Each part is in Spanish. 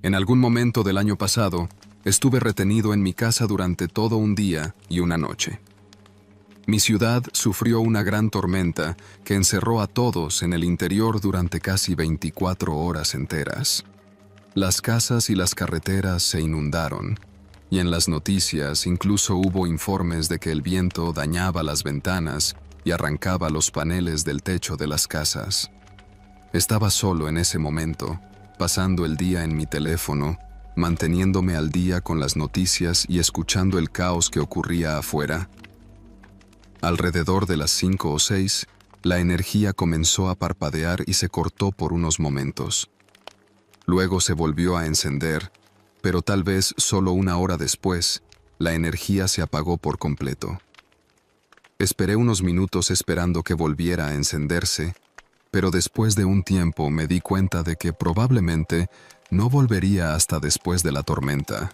En algún momento del año pasado, estuve retenido en mi casa durante todo un día y una noche. Mi ciudad sufrió una gran tormenta que encerró a todos en el interior durante casi 24 horas enteras. Las casas y las carreteras se inundaron, y en las noticias incluso hubo informes de que el viento dañaba las ventanas y arrancaba los paneles del techo de las casas. Estaba solo en ese momento, pasando el día en mi teléfono, manteniéndome al día con las noticias y escuchando el caos que ocurría afuera. Alrededor de las 5 o 6, la energía comenzó a parpadear y se cortó por unos momentos. Luego se volvió a encender, pero tal vez solo una hora después, la energía se apagó por completo. Esperé unos minutos esperando que volviera a encenderse, pero después de un tiempo me di cuenta de que probablemente no volvería hasta después de la tormenta.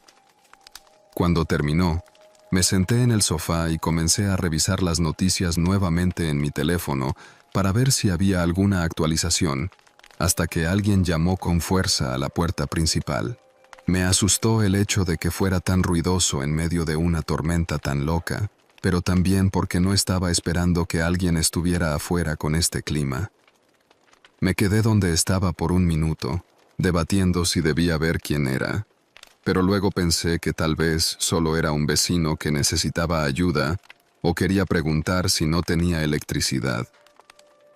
Cuando terminó, me senté en el sofá y comencé a revisar las noticias nuevamente en mi teléfono para ver si había alguna actualización, hasta que alguien llamó con fuerza a la puerta principal. Me asustó el hecho de que fuera tan ruidoso en medio de una tormenta tan loca, pero también porque no estaba esperando que alguien estuviera afuera con este clima. Me quedé donde estaba por un minuto, debatiendo si debía ver quién era, pero luego pensé que tal vez solo era un vecino que necesitaba ayuda o quería preguntar si no tenía electricidad.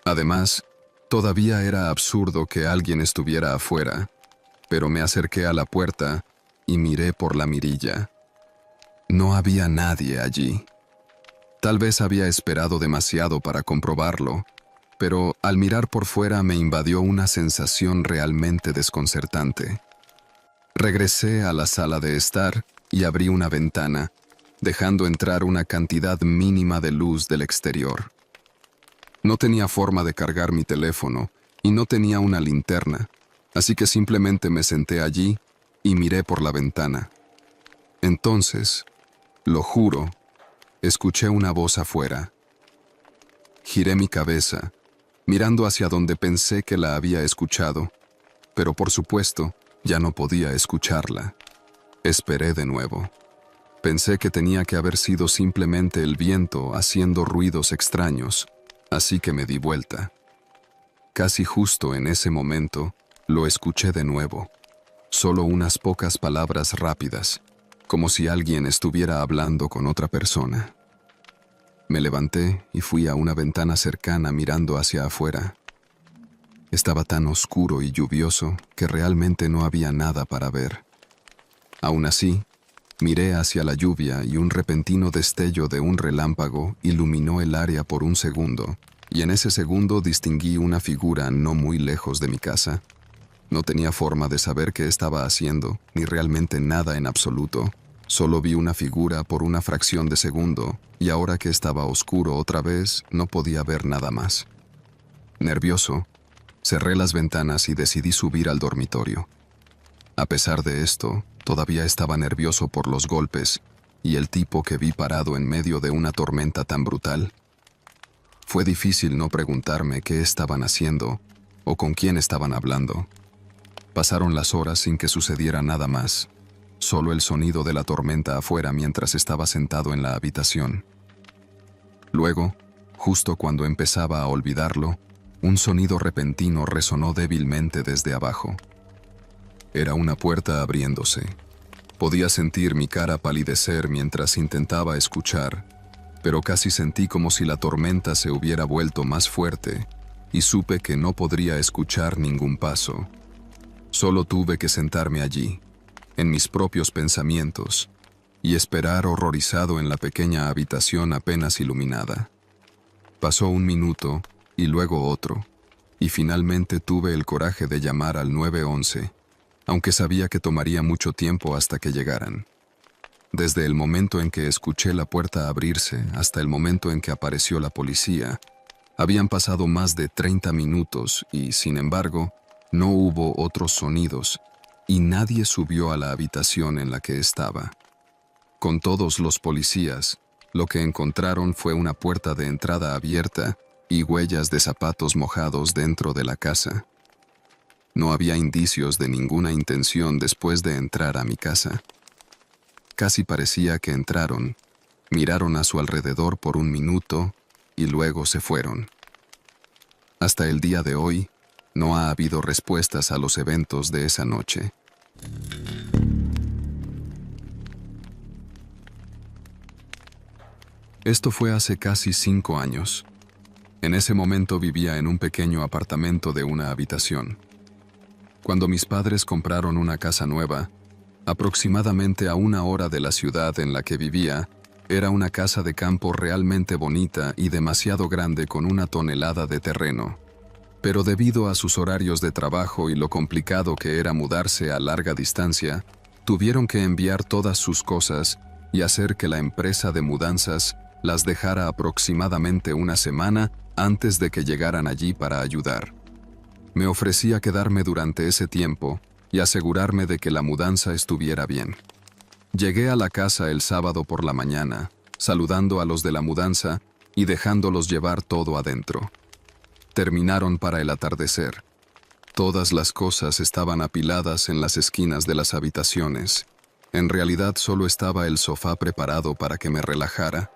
Además, todavía era absurdo que alguien estuviera afuera, pero me acerqué a la puerta y miré por la mirilla. No había nadie allí. Tal vez había esperado demasiado para comprobarlo, pero al mirar por fuera me invadió una sensación realmente desconcertante. Regresé a la sala de estar y abrí una ventana, dejando entrar una cantidad mínima de luz del exterior. No tenía forma de cargar mi teléfono y no tenía una linterna, así que simplemente me senté allí y miré por la ventana. Entonces, lo juro, escuché una voz afuera. Giré mi cabeza, mirando hacia donde pensé que la había escuchado, pero por supuesto, ya no podía escucharla. Esperé de nuevo. Pensé que tenía que haber sido simplemente el viento haciendo ruidos extraños, así que me di vuelta. Casi justo en ese momento, lo escuché de nuevo. Solo unas pocas palabras rápidas, como si alguien estuviera hablando con otra persona. Me levanté y fui a una ventana cercana mirando hacia afuera. Estaba tan oscuro y lluvioso que realmente no había nada para ver. Aún así, miré hacia la lluvia y un repentino destello de un relámpago iluminó el área por un segundo, y en ese segundo distinguí una figura no muy lejos de mi casa. No tenía forma de saber qué estaba haciendo, ni realmente nada en absoluto. Solo vi una figura por una fracción de segundo, y ahora que estaba oscuro otra vez, no podía ver nada más. Nervioso, cerré las ventanas y decidí subir al dormitorio. A pesar de esto, todavía estaba nervioso por los golpes y el tipo que vi parado en medio de una tormenta tan brutal. Fue difícil no preguntarme qué estaban haciendo o con quién estaban hablando. Pasaron las horas sin que sucediera nada más, solo el sonido de la tormenta afuera mientras estaba sentado en la habitación. Luego, justo cuando empezaba a olvidarlo, un sonido repentino resonó débilmente desde abajo. Era una puerta abriéndose. Podía sentir mi cara palidecer mientras intentaba escuchar, pero casi sentí como si la tormenta se hubiera vuelto más fuerte y supe que no podría escuchar ningún paso. Solo tuve que sentarme allí, en mis propios pensamientos, y esperar horrorizado en la pequeña habitación apenas iluminada. Pasó un minuto y luego otro, y finalmente tuve el coraje de llamar al 911, aunque sabía que tomaría mucho tiempo hasta que llegaran. Desde el momento en que escuché la puerta abrirse hasta el momento en que apareció la policía, habían pasado más de 30 minutos y, sin embargo, no hubo otros sonidos y nadie subió a la habitación en la que estaba. Con todos los policías, lo que encontraron fue una puerta de entrada abierta y huellas de zapatos mojados dentro de la casa. No había indicios de ninguna intención después de entrar a mi casa. Casi parecía que entraron, miraron a su alrededor por un minuto y luego se fueron. Hasta el día de hoy, no ha habido respuestas a los eventos de esa noche. Esto fue hace casi 5 años. En ese momento vivía en un pequeño apartamento de una habitación. Cuando mis padres compraron una casa nueva, aproximadamente a 1 hora de la ciudad en la que vivía, era una casa de campo realmente bonita y demasiado grande con 1 tonelada de terreno. Pero debido a sus horarios de trabajo y lo complicado que era mudarse a larga distancia, tuvieron que enviar todas sus cosas y hacer que la empresa de mudanzas las dejara aproximadamente 1 semana antes de que llegaran allí para ayudar. Me ofrecía quedarme durante ese tiempo y asegurarme de que la mudanza estuviera bien. Llegué a la casa el sábado por la mañana, saludando a los de la mudanza y dejándolos llevar todo adentro. Terminaron para el atardecer. Todas las cosas estaban apiladas en las esquinas de las habitaciones. En realidad solo estaba el sofá preparado para que me relajara.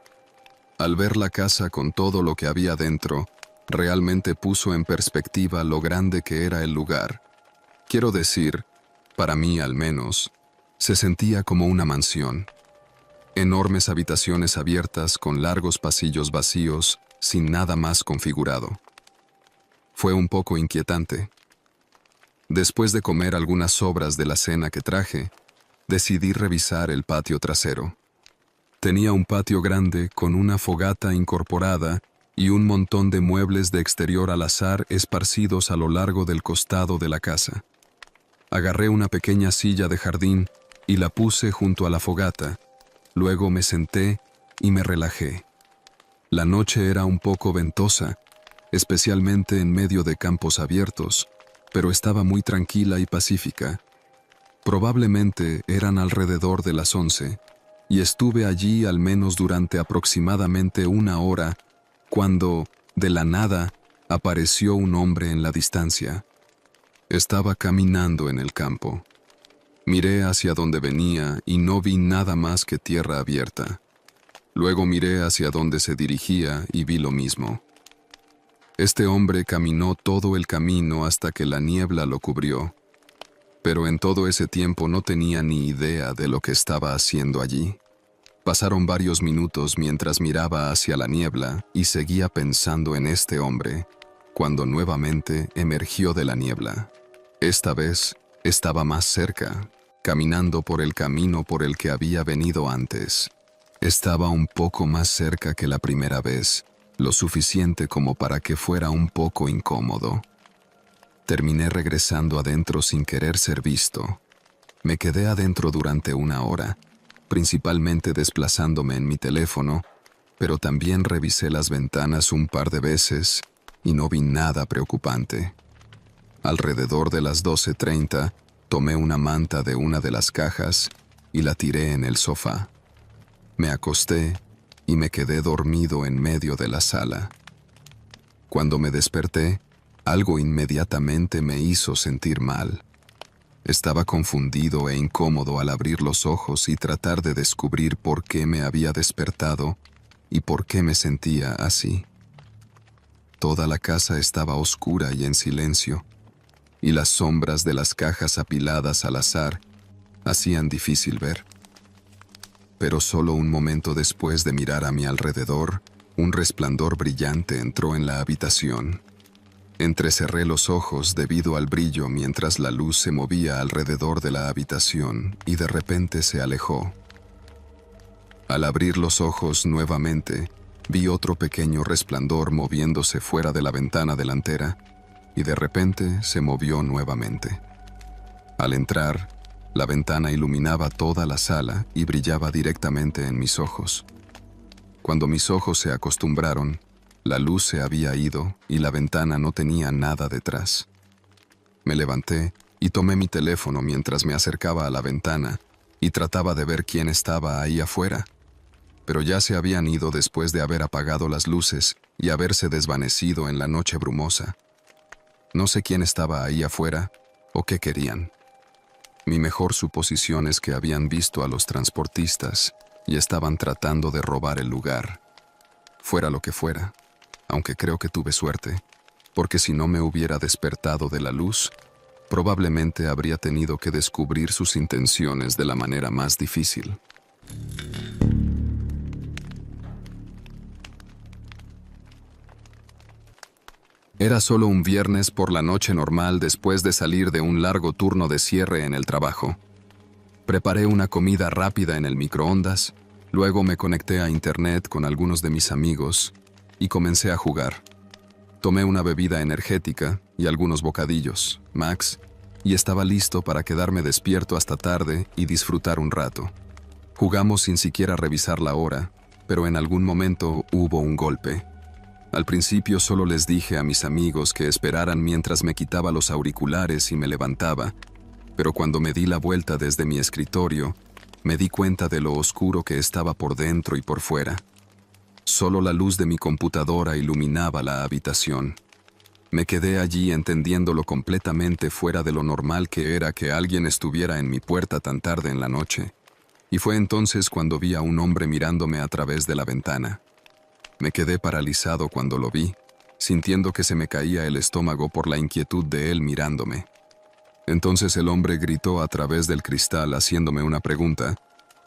Al ver la casa con todo lo que había dentro, realmente puso en perspectiva lo grande que era el lugar. Quiero decir, para mí al menos, se sentía como una mansión. Enormes habitaciones abiertas con largos pasillos vacíos, sin nada más configurado. Fue un poco inquietante. Después de comer algunas sobras de la cena que traje, decidí revisar el patio trasero. Tenía un patio grande con una fogata incorporada y un montón de muebles de exterior al azar esparcidos a lo largo del costado de la casa. Agarré una pequeña silla de jardín y la puse junto a la fogata. Luego me senté y me relajé. La noche era un poco ventosa, especialmente en medio de campos abiertos, pero estaba muy tranquila y pacífica. Probablemente eran alrededor de las 11, y estuve allí al menos durante aproximadamente 1 hora, cuando, de la nada, apareció un hombre en la distancia. Estaba caminando en el campo. Miré hacia donde venía y no vi nada más que tierra abierta. Luego miré hacia donde se dirigía y vi lo mismo. Este hombre caminó todo el camino hasta que la niebla lo cubrió, pero en todo ese tiempo no tenía ni idea de lo que estaba haciendo allí. Pasaron varios minutos mientras miraba hacia la niebla y seguía pensando en este hombre, cuando nuevamente emergió de la niebla. Esta vez estaba más cerca, caminando por el camino por el que había venido antes. Estaba un poco más cerca que la primera vez, lo suficiente como para que fuera un poco incómodo. Terminé regresando adentro sin querer ser visto. Me quedé adentro durante 1 hora, principalmente desplazándome en mi teléfono, pero también revisé las ventanas un par de veces y no vi nada preocupante. Alrededor de las 12:30, tomé una manta de una de las cajas y la tiré en el sofá. Me acosté y me quedé dormido en medio de la sala. Cuando me desperté, algo inmediatamente me hizo sentir mal. Estaba confundido e incómodo al abrir los ojos y tratar de descubrir por qué me había despertado y por qué me sentía así. Toda la casa estaba oscura y en silencio, y las sombras de las cajas apiladas al azar hacían difícil ver. Pero solo un momento después de mirar a mi alrededor, un resplandor brillante entró en la habitación. Entrecerré los ojos debido al brillo mientras la luz se movía alrededor de la habitación y de repente se alejó. Al abrir los ojos nuevamente, vi otro pequeño resplandor moviéndose fuera de la ventana delantera y de repente se movió nuevamente. Al entrar, la ventana iluminaba toda la sala y brillaba directamente en mis ojos. Cuando mis ojos se acostumbraron, la luz se había ido y la ventana no tenía nada detrás. Me levanté y tomé mi teléfono mientras me acercaba a la ventana y trataba de ver quién estaba ahí afuera, pero ya se habían ido después de haber apagado las luces y haberse desvanecido en la noche brumosa. No sé quién estaba ahí afuera, ¿O qué querían? Mi mejor suposición es que habían visto a los transportistas y estaban tratando de robar el lugar. Fuera lo que fuera, aunque creo que tuve suerte, porque si no me hubiera despertado de la luz, probablemente habría tenido que descubrir sus intenciones de la manera más difícil. Era solo un viernes por la noche normal después de salir de un largo turno de cierre en el trabajo. Preparé una comida rápida en el microondas, luego me conecté a internet con algunos de mis amigos y comencé a jugar. Tomé una bebida energética y algunos bocadillos, Max, y estaba listo para quedarme despierto hasta tarde y disfrutar un rato. Jugamos sin siquiera revisar la hora, pero en algún momento hubo un golpe. Al principio solo les dije a mis amigos que esperaran mientras me quitaba los auriculares y me levantaba, pero cuando me di la vuelta desde mi escritorio, me di cuenta de lo oscuro que estaba por dentro y por fuera. Solo la luz de mi computadora iluminaba la habitación. Me quedé allí entendiéndolo completamente fuera de lo normal que era que alguien estuviera en mi puerta tan tarde en la noche. Y fue entonces cuando vi a un hombre mirándome a través de la ventana. Me quedé paralizado cuando lo vi, sintiendo que se me caía el estómago por la inquietud de él mirándome. Entonces el hombre gritó a través del cristal haciéndome una pregunta,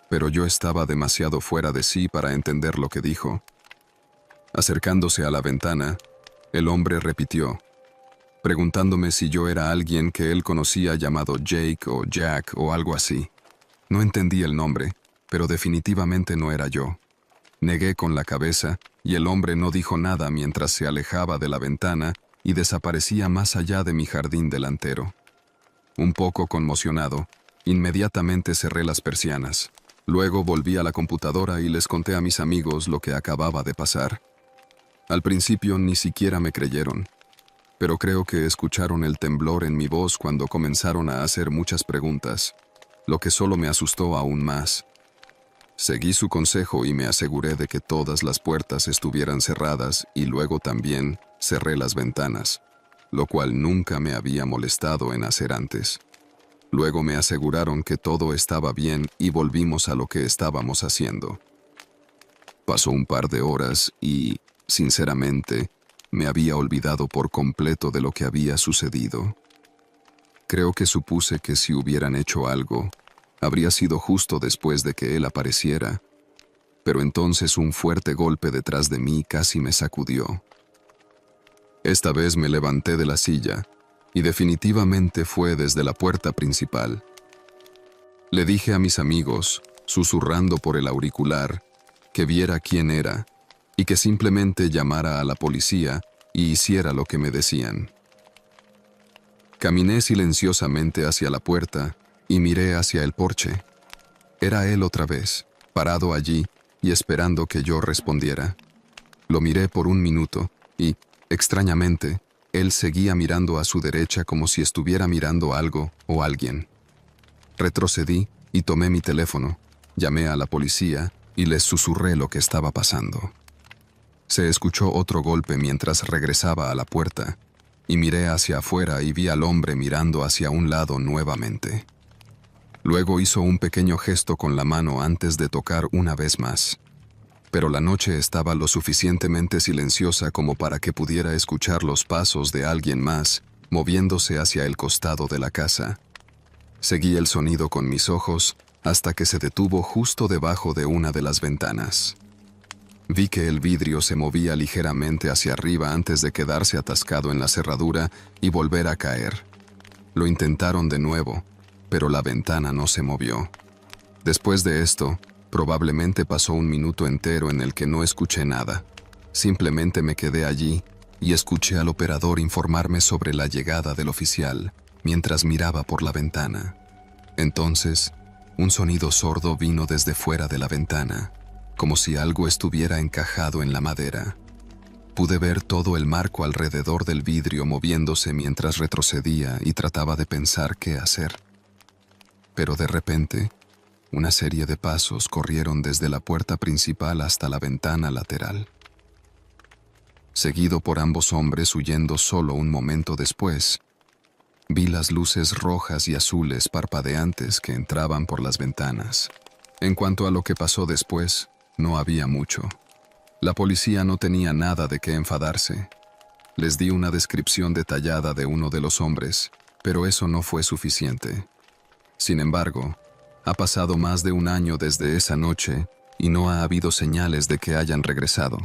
pero yo estaba demasiado fuera de sí para entender lo que dijo. Acercándose a la ventana, el hombre repitió, preguntándome si yo era alguien que él conocía llamado Jake o Jack o algo así. No entendí el nombre, pero definitivamente no era yo. Negué con la cabeza y el hombre no dijo nada mientras se alejaba de la ventana y desaparecía más allá de mi jardín delantero. Un poco conmocionado, inmediatamente cerré las persianas. Luego volví a la computadora y les conté a mis amigos lo que acababa de pasar. Al principio ni siquiera me creyeron, pero creo que escucharon el temblor en mi voz cuando comenzaron a hacer muchas preguntas, lo que solo me asustó aún más. Seguí su consejo y me aseguré de que todas las puertas estuvieran cerradas y luego también cerré las ventanas, lo cual nunca me había molestado en hacer antes. Luego me aseguraron que todo estaba bien y volvimos a lo que estábamos haciendo. Pasó un par de horas y, sinceramente, me había olvidado por completo de lo que había sucedido. Creo que supuse que si hubieran hecho algo, habría sido justo después de que él apareciera, pero entonces un fuerte golpe detrás de mí casi me sacudió. Esta vez me levanté de la silla, y definitivamente fue desde la puerta principal. Le dije a mis amigos, susurrando por el auricular, que viera quién era, y que simplemente llamara a la policía y hiciera lo que me decían. Caminé silenciosamente hacia la puerta y miré hacia el porche. Era él otra vez, parado allí y esperando que yo respondiera. Lo miré por un minuto y, extrañamente, él seguía mirando a su derecha como si estuviera mirando algo o alguien. Retrocedí y tomé mi teléfono, llamé a la policía y les susurré lo que estaba pasando. Se escuchó otro golpe mientras regresaba a la puerta, y miré hacia afuera y vi al hombre mirando hacia un lado nuevamente. Luego hizo un pequeño gesto con la mano antes de tocar una vez más. Pero la noche estaba lo suficientemente silenciosa como para que pudiera escuchar los pasos de alguien más moviéndose hacia el costado de la casa. Seguí el sonido con mis ojos hasta que se detuvo justo debajo de una de las ventanas. Vi que el vidrio se movía ligeramente hacia arriba antes de quedarse atascado en la cerradura y volver a caer. Lo intentaron de nuevo, pero la ventana no se movió. Después de esto, probablemente pasó un minuto entero en el que no escuché nada. Simplemente me quedé allí y escuché al operador informarme sobre la llegada del oficial mientras miraba por la ventana. Entonces, un sonido sordo vino desde fuera de la ventana, como si algo estuviera encajado en la madera. Pude ver todo el marco alrededor del vidrio moviéndose mientras retrocedía y trataba de pensar qué hacer. Pero de repente, una serie de pasos corrieron desde la puerta principal hasta la ventana lateral. Seguido por ambos hombres huyendo solo un momento después, Vi las luces rojas y azules parpadeantes que entraban por las ventanas. En cuanto a lo que pasó después, no había mucho. La policía no tenía nada de qué enfadarse. Les di una descripción detallada de uno de los hombres, pero eso no fue suficiente. Sin embargo, ha pasado más de un año desde esa noche y no ha habido señales de que hayan regresado.